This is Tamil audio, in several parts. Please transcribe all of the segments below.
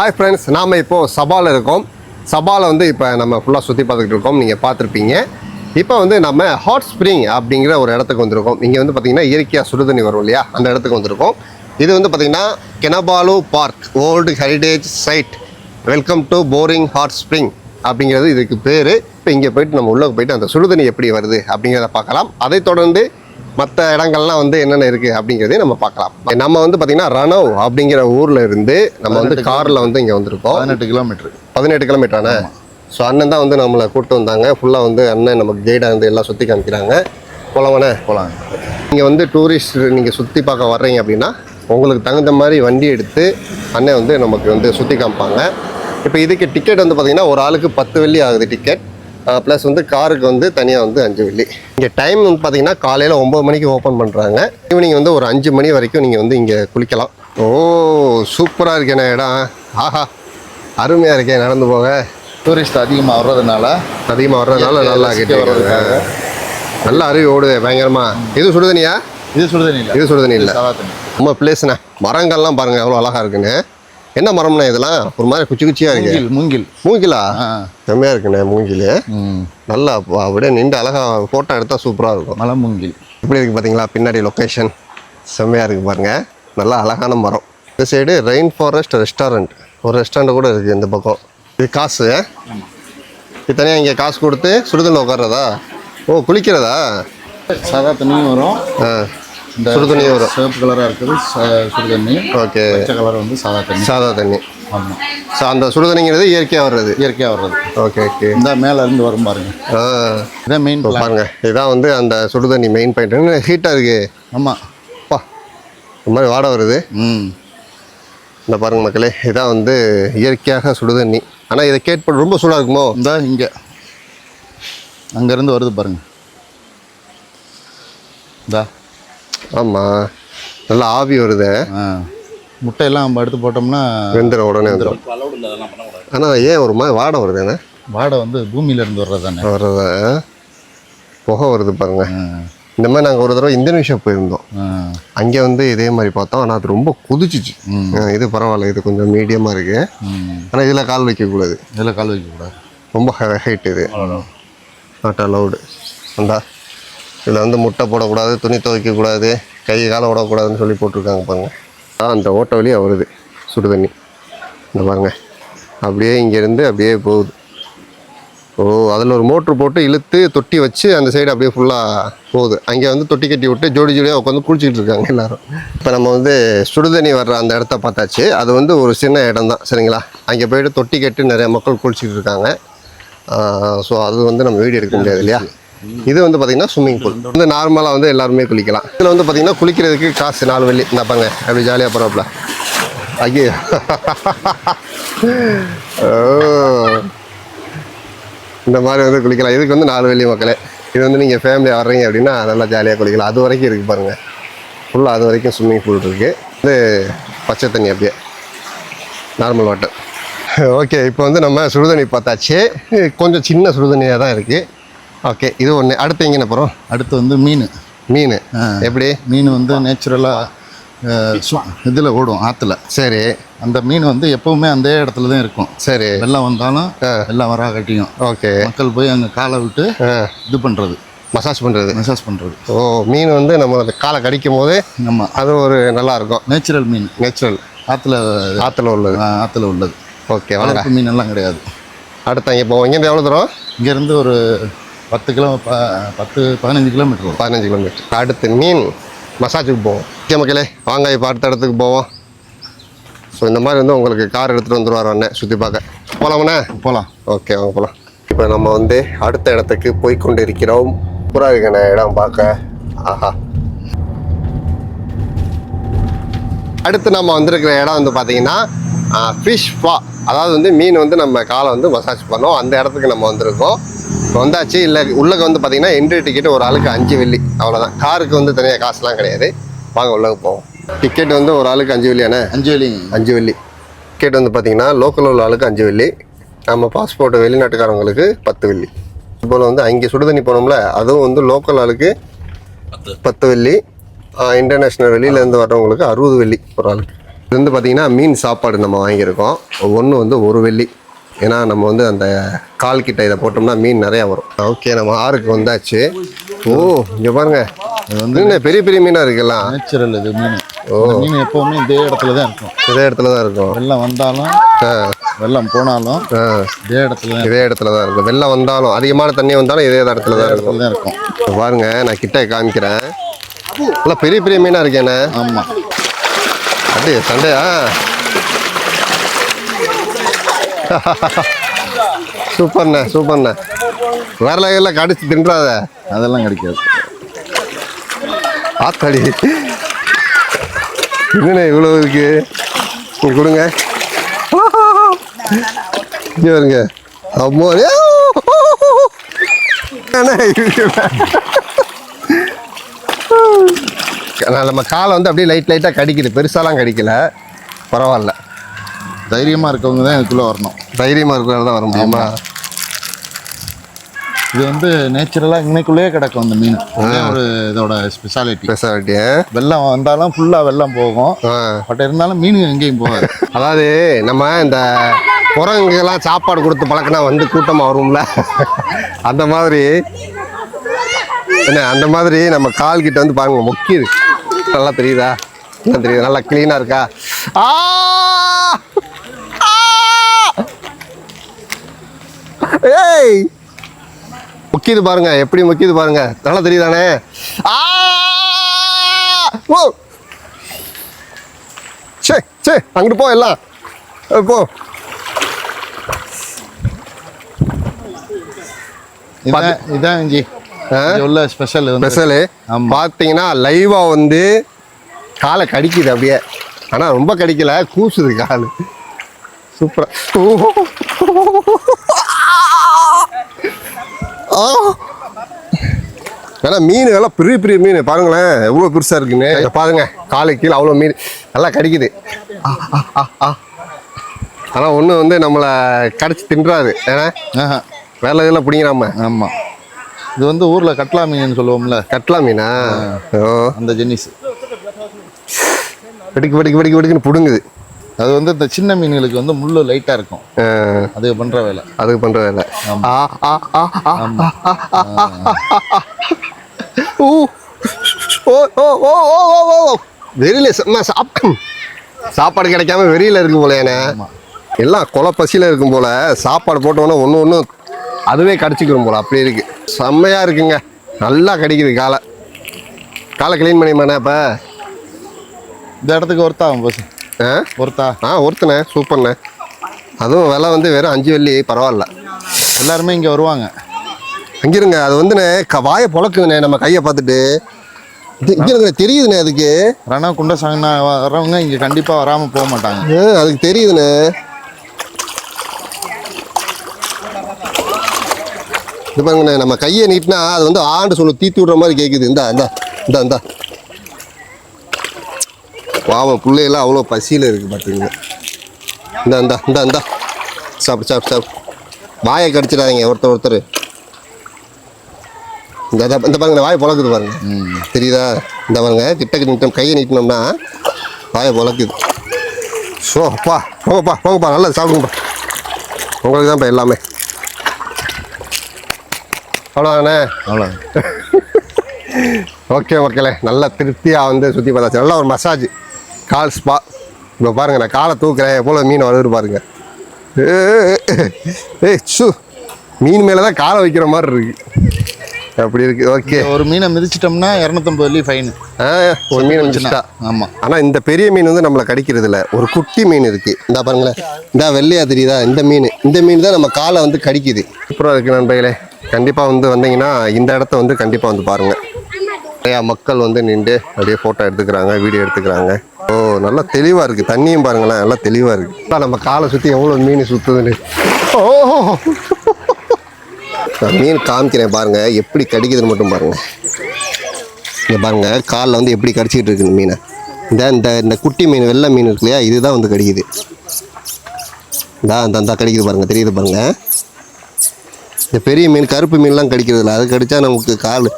ஹாய் ஃப்ரெண்ட்ஸ், நாம் இப்போது சபாவில் இருக்கோம். சபாவில் வந்து இப்போ நம்ம ஃபுல்லாக சுற்றி பார்த்துக்கிட்டு இருக்கோம். நீங்கள் பார்த்துருப்பீங்க. இப்போ வந்து நம்ம ஹாட் ஸ்ப்ரிங் அப்படிங்கிற ஒரு இடத்துக்கு வந்திருக்கோம். இங்கே வந்து பார்த்திங்கன்னா இயற்கையாக சுடுதண்ணி வரும் இல்லையா, அந்த இடத்துக்கு வந்திருக்கோம். இது வந்து பார்த்திங்கன்னா Kinabalu park world heritage site. Welcome to Poring hot spring அப்படிங்கிறது இதுக்கு பேர். இப்போ இங்கே போயிட்டு நம்ம உள்ளே போயிட்டு அந்த சுடுதண்ணி எப்படி வருது அப்படிங்கிறத பார்க்கலாம். அதை தொடர்ந்து மற்ற இடங்கள்லாம் வந்து என்னென்ன இருக்குது அப்படிங்கிறதையும் நம்ம பார்க்கலாம். நம்ம வந்து பார்த்திங்கன்னா ரணவ் அப்படிங்கிற ஊரில் இருந்து நம்ம வந்து காரில் வந்து இங்கே வந்திருக்கோம். 18 கிலோமீட்டரானே. ஸோ அண்ணன் தான் வந்து நம்மளை கூப்பிட்டு வந்தாங்க. ஃபுல்லாக வந்து அண்ணன் நமக்கு கைடாக வந்து எல்லாம் சுற்றி காமிக்கிறாங்க. போகலாமாண்ணே? போகலாம். நீங்கள் வந்து டூரிஸ்ட் நீங்கள் சுற்றி பார்க்க வர்றீங்க அப்படின்னா உங்களுக்கு தகுந்த மாதிரி வண்டி எடுத்து அண்ணன் வந்து நமக்கு வந்து சுற்றி காமிப்பாங்க. இப்போ இதுக்கு டிக்கெட் வந்து பார்த்திங்கன்னா ஒரு ஆளுக்கு 10 வெள்ளி ஆகுது டிக்கெட். ப்ளஸ் வந்து காருக்கு வந்து தனியாக வந்து 5 வெள்ளி. இங்கே டைம் வந்து பார்த்திங்கன்னா காலையில் 9 மணிக்கு ஓப்பன் பண்ணுறாங்க. ஈவினிங் வந்து ஒரு 5 மணி வரைக்கும் நீங்கள் வந்து இங்கே குளிக்கலாம். ஓ, சூப்பராக இருக்கேண்ணே இடம். ஆஹா, அருமையாக இருக்கேன். நடந்து போக டூரிஸ்ட் அதிகமாக வர்றதுனால நல்லா கேட்டு நல்ல அருவி ஓடுது பயங்கரமாக. இது சுடுதண்ணியா? இது சுடுதண்ணி இல்லை ரொம்ப பிளேஸ்ண்ணே. மரங்கள்லாம் பாருங்கள் எவ்வளோ அழகாக இருக்குண்ணே. என்ன மரம்ண்ணே இதெல்லாம்? ஒரு மாதிரி குச்சி குச்சியாக இருக்கு. மூங்கிலா? செம்மையாக இருக்குண்ணே மூங்கில். நல்லா அப்படியே நின்று அழகாக ஃபோட்டோ எடுத்தால் சூப்பராக இருக்கும். மலை மூங்கில் எப்படி இருக்குது பார்த்தீங்களா? பின்னாடி லொக்கேஷன் செம்மையாக இருக்குது பாருங்கள். நல்லா அழகான மரம். இந்த சைடு ரெயின் ஃபாரஸ்ட் ரெஸ்டாரண்ட், ஒரு ரெஸ்டாரண்ட் கூட இருக்குது இந்த பக்கம். இது காசு இது தனியாக இங்கே காசு கொடுத்து சுடுதண்ணி உட்கார்றதா? ஓ, குளிக்கிறதா? சாதா தண்ணியும் வரும், இந்த சுடுதண்ணியும் வரும். சிவப்பு கலராக இருக்குது சுடுதண்ணி. ஓகே. பச்சை கலர் வந்து சாதா தண்ணி. ஆமாம். ஸோ அந்த சுடுதண்ணிங்கிறது இயற்கையாக வர்றது. Okay okay. இந்த மேலே இருந்து வரும் பாருங்க. இதான் மெயின் பாருங்க. இதுதான் வந்து அந்த சுடுதண்ணி மெயின் பாயிண்ட். ஹீட்டாக இருக்குது. ஆமாம். அப்பா, இந்த மாதிரி வாடை வருது. இந்த பாருங்க மக்களே, இதான் வந்து இயற்கையாக சுடுதண்ணி. ஆனால் இதை கேட்பது ரொம்ப சூடாக இருக்குமோ? இந்த இங்கே அங்கேருந்து வருது பாருங்க. இதா. ஆமாம், நல்லா ஆவி வருது. முட்டையெல்லாம் நம்ம எடுத்து போட்டோம்னா வெந்துடும், உடனே வந்துடும். ஆனால் ஏன் ஒரு மாதிரி வாடை வருது? என்ன வாடை? வந்து பூமியிலேருந்து வர்றது தானே. வர்றத புகை வருது பாருங்க. இந்த மாதிரி நாங்கள் ஒரு தடவை இந்தோனேஷியா போயிருந்தோம். அங்கே வந்து இதே மாதிரி பார்த்தோம். ஆனால் அது ரொம்ப கொதிச்சிச்சு. இது பரவாயில்ல, இது கொஞ்சம் மீடியமாக இருக்குது. ஆனால் இதில் கால் வைக்கக்கூடாது. ரொம்ப ஹைட். இது நாட் அலவுடு. அந்தா இதில் வந்து முட்டை போடக்கூடாது, துணி துவைக்கக்கூடாது, கை காலம் விடக்கூடாதுன்னு சொல்லி போட்டிருக்காங்க பாருங்கள். அந்த ஓட்ட வழியாக வருது சுடுதண்ணி. இந்த பாருங்கள், அப்படியே இங்கேருந்து அப்படியே போகுது. ஓ, அதில் ஒரு மோட்ரு போட்டு இழுத்து தொட்டி வச்சு அந்த சைடு அப்படியே ஃபுல்லாக போகுது. அங்கே வந்து தொட்டி கட்டி விட்டு ஜோடி ஜோடியாக உட்காந்து குளிச்சிக்கிட்டு இருக்காங்க எல்லோரும். இப்போ நம்ம வந்து சுடுதண்ணி வர்ற அந்த இடத்த பார்த்தாச்சு. அது வந்து ஒரு சின்ன இடம் தான், சரிங்களா? அங்கே போய்ட்டு தொட்டி கட்டி நிறைய மக்கள் குளிச்சிக்கிட்டு இருக்காங்க. ஸோ அது வந்து நம்ம வீடியோ எடுக்க முடியாது இல்லையா? இது வந்து பார்த்திங்கன்னா ஸ்விம்மிங் பூல். வந்து நார்மலாக வந்து எல்லாருமே குளிக்கலாம். இதில் வந்து பார்த்திங்கன்னா குளிக்கிறதுக்கு காசு 4 வெள்ளி. நான் பாருங்க அப்படி ஜாலியாக போகிறாப்புல. ஐயோ, இந்த மாதிரி வந்து குளிக்கலாம். இதுக்கு வந்து 4 வெள்ளி மக்களே. இது வந்து நீங்கள் ஃபேமிலியாக வர்றீங்க அப்படின்னா நல்லா ஜாலியாக குளிக்கலாம். அது வரைக்கும் இருக்குது பாருங்கள். ஃபுல்லாக அது வரைக்கும் ஸ்விம்மிங் பூல் இருக்குது. இது பச்சை தண்ணி, அப்படியே நார்மல் வாட்டர். ஓகே, இப்போ வந்து நம்ம சுடுதண்ணி பார்த்தாச்சு. கொஞ்சம் சின்ன சுடுதண்ணியாக தான் இருக்குது. ஓகே, இது ஒன்று. அடுத்து எங்கே போகிறோம்? அடுத்து வந்து மீன். எப்படி? மீன் வந்து நேச்சுரலாக இதில் ஓடும், ஆற்றுல. சரி. அந்த மீன் வந்து எப்போவுமே அந்த இடத்துல தான் இருக்கும். சரி. வெள்ளம் வந்தாலும் எல்லாம் வரா கட்டியும். ஓகே. மக்கள் போய் அங்கே காலை விட்டு இது பண்ணுறது, மசாஜ் பண்ணுறது. ஓ, மீன் வந்து நம்ம அந்த காலை கடிக்கும் போது ஆமாம், அது ஒரு நல்லாயிருக்கும். நேச்சுரல் மீன். ஆற்றுல உள்ளது. ஓகே, வளர்ப்பு மீன் எல்லாம் கிடையாது. அடுத்து அங்கே போவோம். இங்கேருந்து எவ்வளோ தூரம்? இங்கேருந்து ஒரு 15 கிலோமீட்டர். 15 கிலோமீட்டர். அடுத்து மீன் மசாஜுக்கு போவோம். ஓகே மக்களே, வாங்க இப்போ அடுத்த இடத்துக்கு போவோம். ஸோ இந்த மாதிரி வந்து உங்களுக்கு கார் எடுத்துகிட்டு வந்துடுவார் அண்ணன் சுற்றி பார்க்க. போகலாமண்ணே? போகலாம். ஓகே, வாங்க போகலாம். இப்போ நம்ம வந்து அடுத்த இடத்துக்கு போய்கொண்டு இருக்கிறோம். புறா இருக்கண்ணே இடம் பார்க்க. ஆஹா, அடுத்து நம்ம வந்திருக்கிற இடம் வந்து பார்த்தீங்கன்னா ஃபிஷ் ஸ்பா. அதாவது வந்து மீன் வந்து நம்ம காலை வந்து மசாஜ் பண்ணோம். அந்த இடத்துக்கு நம்ம வந்திருக்கோம். இப்போ வந்தாச்சு. இல்லை உள்ளே வந்து பார்த்தீங்கன்னா என்ட்ரி டிக்கெட் ஒரு ஆளுக்கு 5 வெள்ளி, அவ்வளோதான். காருக்கு வந்து தனியாக காசுலாம் கிடையாது. வாங்க உள்ளே போவோம். டிக்கெட் வந்து ஒரு ஆளுக்கு 5 வெள்ளியானே? 5 வெள்ளி. டிக்கெட் வந்து பார்த்தீங்கன்னா லோக்கல் உள்ள ஆளுக்கு 5 வெள்ளி. நம்ம பாஸ்போர்ட் வெளிநாட்டுக்காரங்களுக்கு 10 வெள்ளி. இதுபோல் வந்து அங்கே சுடுதண்ணி போனோம்ல, அதுவும் வந்து லோக்கல் ஆளுக்கு 10 வெள்ளி. இன்டர்நேஷ்னல் வெளியிலேருந்து வர்றவங்களுக்கு 60 வெள்ளி ஒரு ஆளுக்கு. இது வந்து பார்த்தீங்கன்னா மீன் சாப்பாடு நம்ம வாங்கியிருக்கோம். ஒன்று வந்து 1 வெள்ளி. ஏன்னா நம்ம வந்து அந்த கால் கிட்ட இதை போட்டோம்னா மீன் நிறையா வரும். ஓகே, நம்ம ஆறுக்கு வந்தாச்சு. ஓ, இங்கே பாருங்க, இது வந்து என்ன பெரிய பெரிய மீனாக இருக்குல்லாம். நேச்சுரல் இது மீன். மீன் எப்போவுமே இதே இடத்துல தான் இருக்கும். இதே இடத்துல தான் இருக்கும். வெள்ளம் வந்தாலும் வெள்ளம் போனாலும் இதே இடத்துல தான் இருக்கும். வெள்ளம் வந்தாலும் அதிகமான தண்ணி வந்தாலும் இதே இடத்துல தான் இருக்கும். பாருங்க, நான் கிட்ட காமிக்கிறேன். நல்லா பெரிய பெரிய மீனாக இருக்கேண்ணே. ஆமாம், அப்படியே சண்டையா? சூப்பர்ண்ணே, சூப்பர்ண்ணே. வேற லெவலில் கடிச்சு தின்றாத. அதெல்லாம் கிடைக்காது. ஆத்தாடி, என்னண்ணே இவ்வளோ இருக்கு? இங்கே கொடுங்க. இங்கே வருங்க. அம்மா, நம்ம காலை வந்து அப்படியே லைட்டாக கடிக்குது. பெருசாலாம் கடிக்கல, பரவாயில்ல. தைரியமாக இருக்கவங்க தான் இதுக்குள்ளே வரணும். தைரியமாக இருக்கிறவங்க தான் வர முடியுமா? இது வந்து நேச்சுரலாக இன்னைக்குள்ளேயே கிடக்கும் இந்த மீன். ஒரு இதோட ஸ்பெஷாலிட்டி. வெள்ளம் வந்தாலும் ஃபுல்லாக வெள்ளம் போகும். பட் இருந்தாலும் மீன் எங்கேயும் போகாது. அதாவது நம்ம இந்த குரங்குக்கெல்லாம் சாப்பாடு கொடுத்து பழக்கினா வந்து கூட்டமாக வரும்ல, அந்த மாதிரி என்ன, அந்த மாதிரி நம்ம கால் கிட்ட வந்து பாருங்க மொக்கிது. நல்லா தெரியுதா? நல்லா தெரியுது. நல்லா க்ளீனாக இருக்கா? ஏய், முக்கியது பாருங்க, எப்படி முக்கியது பாருங்க. நல்லா தெரியுதானே? ஓ, சே சே, அங்கிட்டு போ, எல்லாம் போ. இதான் இஞ்சி உள்ள ஸ்பெஷல். பார்த்தீங்கன்னா லைவாக வந்து காலை கடிக்குது அப்படியே. ஆனால் ரொம்ப கடிக்கல, கூசுது கால். சூப்பரா. ஏன்னா மீனுகள்லாம் பெரிய பெரிய மீன் பாருங்களேன், எவ்வளோ பெருசாக இருக்குன்னு பாருங்க. காலை கீழே அவ்வளோ மீன் நல்லா கடிக்குது. ஆனால் ஒன்று வந்து நம்மளை கடிச்சு தின்றாது. ஏன்னா வேலை இதெல்லாம் பிடிங்கிறாம. ஆமாம், இது வந்து ஊரில் கட்லா மீன் சொல்லுவோம்ல. கட்லா மீனா? ஓ, அந்த ஜென்னிஸ் வெடிக்கு வெடிக்கு வெடிக்கு வெடிக்குன்னு பிடுங்குது. அது வந்து இந்த சின்ன மீன்களுக்கு வந்து முள்ளு லைட்டாக இருக்கும். அதுக்கு பண்ணுற வேலை. வெறியில சாப்பாடு கிடைக்காம வெறியில இருக்கும் போல. ஏன்னா எல்லாம் கொலை பசியில இருக்கும் போல. சாப்பாடு போட்டோன்னா ஒன்று அதுவே கடிச்சிக்கிறோம் போல. அப்படி இருக்கு, செம்மையா இருக்குங்க. நல்லா கடிக்குது. காலை கிளீன் பண்ணிமாண்ணே. இப்போ இந்த இடத்துக்கு ஒருத்தாகும் போச்சு. ஒருத்தனே சூப்பர்ண்ணே. அதுவும் விலை வந்து வெறும் 5 வெள்ளி. பரவாயில்ல, எல்லாருமே இங்கே வருவாங்க. அங்கிருங்க. அது வந்துண்ணே வாயை பொழக்குதுண்ணே நம்ம கையை பார்த்துட்டு. இங்கே தெரியுதுண்ணே. அதுக்கு ரணா குண்ட சாங்கண்ணா வர்றவங்க இங்கே கண்டிப்பாக வராமல் போக மாட்டாங்க. அதுக்கு தெரியுதுண்ணே. இது பாருங்கண்ணே, நம்ம கையை நீட்டினா அது வந்து ஆண்டு சொல்லு தீத்து விடுற மாதிரி கேட்குது. இந்தா பாவம், பிள்ளைகள்லாம் அவ்வளோ பசியில் இருக்குது பார்த்துங்க. இந்தா சாப்பிடு. வாயை கடிச்சிடாதீங்க ஒருத்தர். இந்த பாருங்க, வாயை பொழக்குது பாருங்க. தெரியுதா? இந்த பாருங்க, கிட்ட கையை நீட்டினோம்னா வாயை பொழக்குது. ஸோ அப்பா, போங்கப்பா, நல்லா சாப்பிடுங்கப்பா. உங்களுக்கு தான்ப்பா எல்லாமே. அவ்வளோதானே? அவ்வளோ. ஓகே மக்களே, நல்லா திருப்தியாக வந்து சுற்றி பார்த்தாச்சு. நல்லா ஒரு மசாஜ், கால் ஸ்பா. இப்போ பாருங்க, நான் காலை தூக்குறேன், எவ்வளோ மீன் வருது பாருங்க. மீன் மேலே தான் காலை வைக்கிற மாதிரி இருக்கு. அப்படி இருக்கு. ஓகே, ஒரு மீனை மிதிச்சிட்டோம்னா 250 வெள்ளி ஃபைன். ஒரு மீனை மிதிச்சிட்டா. ஆமாம். ஆனால் இந்த பெரிய மீன் வந்து நம்மளை கடிக்கிறது இல்லை. ஒரு குட்டி மீன் இருக்குது. இந்த பாருங்களேன், இந்த வெள்ளையா தெரியுதா? இந்த மீன் தான் நம்ம காலை வந்து கடிக்குது. சூப்பராக இருக்குது நண்பர்களே. கண்டிப்பாக வந்து வந்தீங்கன்னா இந்த இடத்த வந்து கண்டிப்பாக வந்து பாருங்கள். நிறையா மக்கள் வந்து நின்று அப்படியே ஃபோட்டோ எடுத்துக்கிறாங்க, வீடியோ எடுத்துக்கிறாங்க. ஓ, நல்லா தெளிவாக இருக்குது. தண்ணியும் பாருங்களேன், நல்லா தெளிவாக இருக்குது. இப்போ நம்ம காலை சுற்றி எவ்வளோ மீன் சுற்றுதுன்னு. ஓ, நான் மீன் காமிக்கிறேன் பாருங்கள், எப்படி கடிக்குதுன்னு மட்டும் பாருங்கள். இங்கே பாருங்கள், காலில் வந்து எப்படி கடிச்சிக்கிட்டு இருக்குது மீனை. இந்த குட்டி மீன், வெள்ளை மீன் இருக்கு இல்லையா, இதுதான் வந்து கடிக்குது. இந்த கடிக்குது பாருங்கள், தெரியுது பாருங்கள். இந்த பெரிய மீன், கருப்பு மீன்லாம் கடிக்கிறது இல்லை. அது கடிச்சா நமக்கு கால்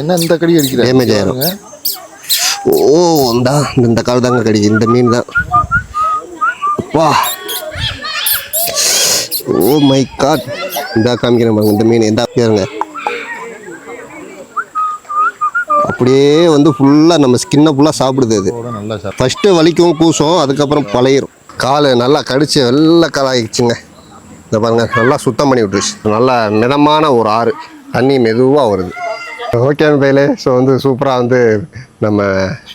என்ன இந்த கடி கடிக்கிற டேமேஜ் ஆயிரும். ஓ, இந்த கால் தாங்க கடிக்குது. இந்த மீன் தான் வா, ஓ மை காட். இந்த காமிக்கிறேன் பாருங்க, இந்த மீன் எந்த பாருங்க, அப்படியே வந்து ஃபுல்லாக நம்ம ஸ்கின்னை ஃபுல்லாக சாப்பிடுது. அது நல்லா ஃபஸ்ட்டு வலிக்கும் கூசும், அதுக்கப்புறம் பழையிரும். கால் நல்லா கடிச்சு வெள்ளை காலாகிடுச்சுங்க. இந்த பாருங்க, நல்லா சுத்தம் பண்ணி விட்டுருச்சு. நல்லா மிதமான ஒரு ஆறு, தண்ணி மெதுவாக வருது. ஓகே பையிலே, ஸோ வந்து சூப்பராக வந்து நம்ம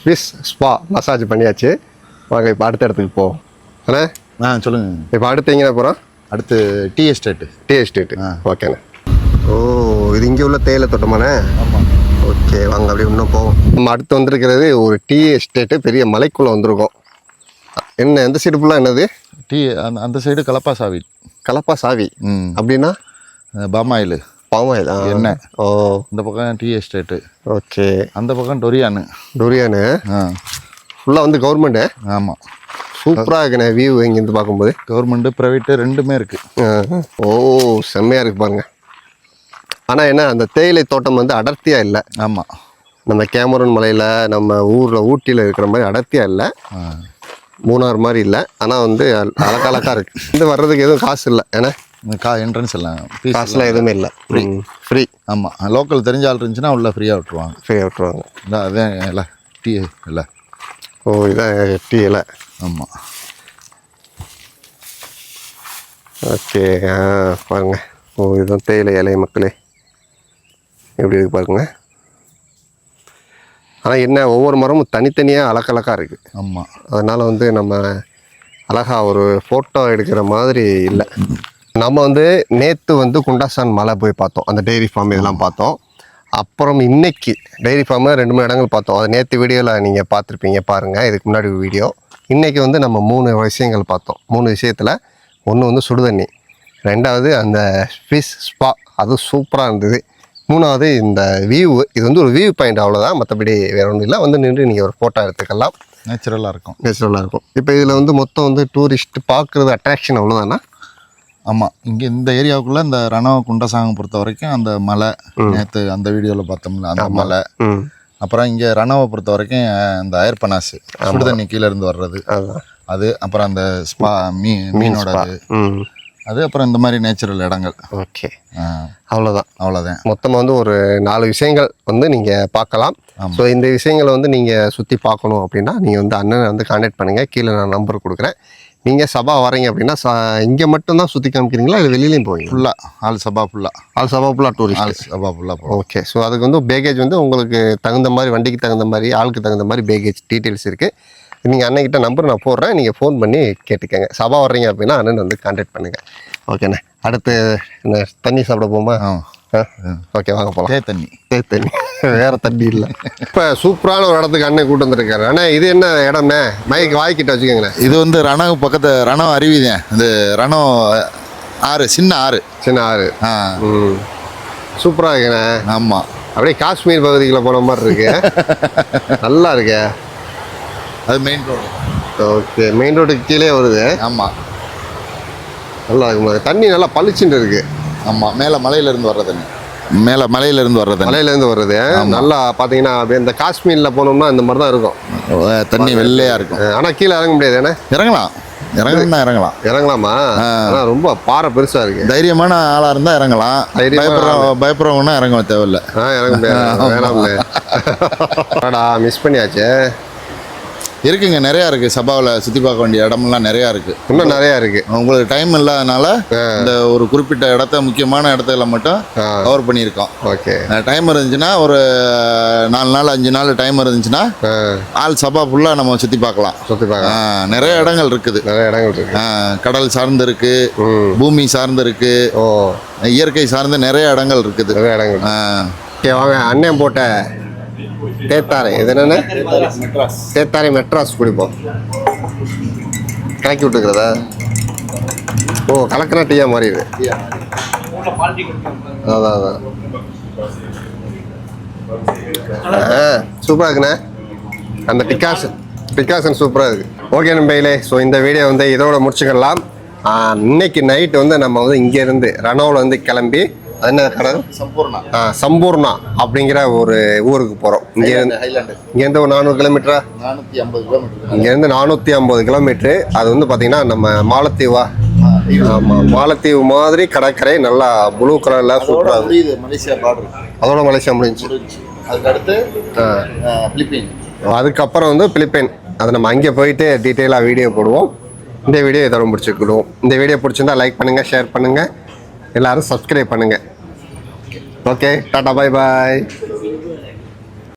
ஃபிஷ் ஸ்பா மசாஜ் பண்ணியாச்சு. வாங்க இப்போ அடுத்த இடத்துக்கு போவோம். அண்ணா சொல்லுங்கள். இப்போ அடுத்து எங்கே போகிறோம்? அடுத்து டீ எஸ்டேட்டு. Tea estate. ஓகேண்ணே. ஓ, இது இங்கே உள்ள தேயிலை தோட்டமாண்ணே? ஆமாம். ஓகே, வாங்க அப்படியே இன்னும் போவோம். நம்ம அடுத்து வந்திருக்கிறது ஒரு டீ எஸ்டேட்டு, பெரிய மலைக்குள்ளே வந்திருக்கோம். என்ன எந்த சைடு ஃபுல்லாக என்னது? டீ அந்த சைடு கலப்பா சாவி. கலப்பா சாவி அப்படின்னா? பாமாயில். பாமாயில் எண்ணெய். ஓ, இந்த பக்கம் டீ எஸ்டேட்டு. ஓகே. அந்த பக்கம் டொரியானு. டொரியானு ஃபுல்லாக வந்து கவர்மெண்ட்டு. ஆமாம். சூப்பராக இருக்குண்ணே வியூ இங்கேருந்து பார்க்கும்போது. கவர்மெண்ட்டு ப்ரைவேட்டு ரெண்டுமே இருக்குது. ஓ, செம்மையாக இருக்குது பாருங்க. ஆனால் என்ன, அந்த தேயிலை தோட்டம் வந்து அடர்த்தியாக இல்லை. ஆமாம். நம்ம கேமரூன் மலையில், நம்ம ஊரில் ஊட்டியில் இருக்கிற மாதிரி அடர்த்தியாக இல்லை. மூணார் மாதிரி இல்லை, ஆனால் வந்து அழகழகாக இருக்குது. வந்து வர்றதுக்கு எதுவும் காசு இல்லை. ஏன்னா என்ட்ரன்ஸ் எல்லாம் காசுலாம் எதுவுமே இல்லை, ஃப்ரீ. ஆமாம். லோக்கல் தெரிஞ்ச ஆள் இருந்துச்சுன்னா உள்ள ஃப்ரீயாக விட்டுருவாங்க. ஃப்ரீயாக விட்டுருவாங்க. இல்லை அதே இல்லை டீ இல்லை. ஓ, இதான் டீ இலை. ஆமாம். ஓகே. பாருங்க. ஓ, இதுதான் தேயிலை இலை மக்களே. எப்படி இருக்கு பாருங்க. ஆனால் என்ன, ஒவ்வொரு மரமும் தனித்தனியாக அழகழகாக இருக்குது. ஆமாம். அதனால் வந்து நம்ம அழகாக ஒரு ஃபோட்டோ எடுக்கிற மாதிரி இல்லை. நம்ம வந்து நேற்று வந்து குண்டாசான் மலை போய் பார்த்தோம், அந்த டெய்ரி ஃபார்ம் இதெல்லாம் பார்த்தோம். அப்புறம் இன்னைக்கு டெய்ரி ஃபார்மு 2-3 இடங்கள் பார்த்தோம். அது நேற்று வீடியோவில் நீங்கள் பார்த்துருப்பீங்க, பாருங்கள், இதுக்கு முன்னாடி வீடியோ. இன்றைக்கி வந்து நம்ம 3 விஷயங்கள் பார்த்தோம். 3 விஷயத்தில் ஒன்று வந்து சுடுதண்ணி, 2வது அந்த ஃபிஷ் ஸ்பா, அது சூப்பராக இருந்தது. 3வது இந்த வியூ. இது வந்து ஒரு வியூ பாயிண்ட், அவ்வளோதான், மற்றபடி வேறு ஒன்றும் இல்லை. வந்து நின்று நீங்கள் ஒரு ஃபோட்டோ எடுத்துக்கலாம், நேச்சுரலாக இருக்கும். இப்போ இதில் வந்து மொத்தம் வந்து டூரிஸ்ட் பார்க்குறது அட்ராக்ஷன் அவ்வளோதானா? ஆமாம். இங்கே இந்த ஏரியாவுக்குள்ளே இந்த ரணவ குண்டசாங்கம் பொறுத்த வரைக்கும் அந்த மலை, நேற்று அந்த வீடியோவில் பார்த்தோம்ல அந்த மலை. அப்புறம் இங்கே ரணவை பொறுத்த வரைக்கும் இந்த அயர்பனாசு, சுடுதண்ணி கீழே இருந்து வர்றது அது. அப்புறம் அந்த ஸ்பா மீனோட அது. அப்புறம் இந்த மாதிரி நேச்சுரல் இடங்கள். ஓகே, அவ்வளோதான். மொத்தமாக வந்து ஒரு 4 விஷயங்கள் வந்து நீங்கள் பார்க்கலாம். ஸோ இந்த விஷயங்களை வந்து நீங்கள் சுற்றி பார்க்கணும் அப்படின்னா நீங்கள் வந்து அண்ணனை வந்து கான்டாக்ட் பண்ணுங்கள். கீழே நான் நம்பர் கொடுக்குறேன். நீங்கள் சபா வரீங்க அப்படின்னா இங்கே மட்டும்தான் சுற்றி காமிக்கிறீங்களா, இல்லை வெளியிலையும் போவீங்க? ஃபுல்லாக ஆல் சபா ஃபுல்லாக டூரிஸ்ட். ஓகே. ஸோ அதுக்கு வந்து பேக்கேஜ் வந்து உங்களுக்கு தகுந்த மாதிரி, வண்டிக்கு தகுந்த மாதிரி, ஆளுக்கு தகுந்த மாதிரி பேக்கேஜ் டீட்டெயில்ஸ் இருக்குது. நீங்கள் அண்ணன்கிட்ட நம்பர் நான் போடுறேன், நீங்கள் ஃபோன் பண்ணி கேட்டுக்கங்க. சபா வர்றீங்க அப்படின்னா அண்ணன் வந்து கான்டாக்ட் பண்ணுங்கள். ஓகேண்ணே. அடுத்து என்ன, தண்ணி சாப்பிட போமா? ஓகே, வாங்க போகலாம். தண்ணி வேறு தண்ணி இல்லை. இப்போ சூப்பரான ஒரு இடத்துக்கு அண்ணன் கூட்டு வந்துருக்காரு. ஆனால் இது என்ன இடம்ண்ணே? வாய்க்கிட்ட வச்சுக்கோங்கண்ணே. இது வந்து ரணவு பக்கத்து ரணவ் அருவிதான். இது ரணவ் ஆறு, சின்ன ஆறு. சூப்பராக இருக்குண்ணே. ஆமாம். அப்படியே காஷ்மீர் பகுதிக்குள்ள போன மாதிரி இருக்கு. நல்லா இருக்கே. அது மெயின் ரோடு. ஓகே, மெயின் ரோடுக்கு கீழே வருது. ஆமாம். நல்லா இருக்கும். தண்ணி நல்லா பளிச்சுட்டு இருக்கு. ஆமாம். மேலே மலையிலேருந்து வர்றது தண்ணி. மலையிலேருந்து வர்றது நல்லா பார்த்தீங்கன்னா அப்படியே இந்த காஷ்மீரில் போனோம்னா இந்த மாதிரி தான் இருக்கும். தண்ணி வெள்ளையாக இருக்கும். ஆனால் கீழே இறங்க முடியாது. ஏன்னா இறங்கலாமா? ஆனால் ரொம்ப பாறை பெருசாக இருக்கு. தைரியமான ஆளாக இருந்தால் இறங்கலாம். பயப்படுறவங்கன்னா இறங்க தேவையில்லை. இறங்க முடியாது. வேணாம்டா, மிஸ் பண்ணியாச்சு. இருக்குங்க, நிறையா இருக்குது. சபாவில் சுற்றி பார்க்க வேண்டிய இடமெல்லாம் நிறையா இருக்குது. இன்னும் நிறையா இருக்குது. உங்களுக்கு டைம் இல்லாதனால இந்த ஒரு குறிப்பிட்ட இடத்த, முக்கியமான இடத்துல மட்டும் கவர் பண்ணியிருக்கோம். ஓகே. டைம் இருந்துச்சுன்னா ஒரு 4 நாள் 5 நாள் டைம் இருந்துச்சுன்னா ஆல் சபா ஃபுல்லாக நம்ம சுற்றி பார்க்கலாம். நிறைய இடங்கள் இருக்குது. கடல் சார்ந்து இருக்கு, பூமி சார்ந்து இருக்கு, இயற்கை சார்ந்து நிறைய இடங்கள் இருக்குது. ஓகே, வாங்க அண்ணன் போட்ட தேத்தாரை, இது என்னென்ன? தேத்தாரை மெட்ராஸ் குடிப்போம். கலக்கி விட்டுக்கிறதா? ஓ, கலக்கினா டீயாக மாறிடுது. அதான் சூப்பராக இருக்குண்ணே. அந்த டிகாசன் சூப்பராக இருக்குது. ஓகே நம்பையிலே, ஸோ இந்த வீடியோ வந்து இதோட முடிச்சுக்கலாம். இன்னைக்கு நைட்டு வந்து நம்ம வந்து இங்கேருந்து ரணவில் வந்து கிளம்பி அது என்ன கடை? சம்பூர்ணா சம்பூர்ணா அப்படிங்கிற ஒரு ஊருக்கு போகிறோம். இங்கேருந்து ஹைலாண்டு இங்கேருந்து ஒரு 400 கிலோமீட்டரா? 450 கிலோமீட்டர். இங்கேருந்து 450 கிலோமீட்ரு. அது வந்து பார்த்தீங்கன்னா நம்ம மாலத்தீவா. ஆமாம், மாலத்தீவு மாதிரி கடற்கரை, நல்லா ப்ளூ கலரில் சூப்பராக இருக்கும். முடியுது மலேசியா பார்டர். அதோட மலேசியா முடிஞ்சு. அதுக்கு அடுத்து பிலிப்பீன். அதுக்கப்புறம் வந்து பிலிப்பைன். அதை நம்ம அங்கே போயிட்டு டீட்டெயிலாக வீடியோ போடுவோம். இந்த வீடியோ இதோட முடிச்சுக்கிடுவோம். இந்த வீடியோ பிடிச்சிருந்தா லைக் பண்ணுங்கள், ஷேர் பண்ணுங்கள், எல்லோரும் சப்ஸ்கிரைப் பண்ணுங்கள். ஓகே, டாடா, பாய் பாய்.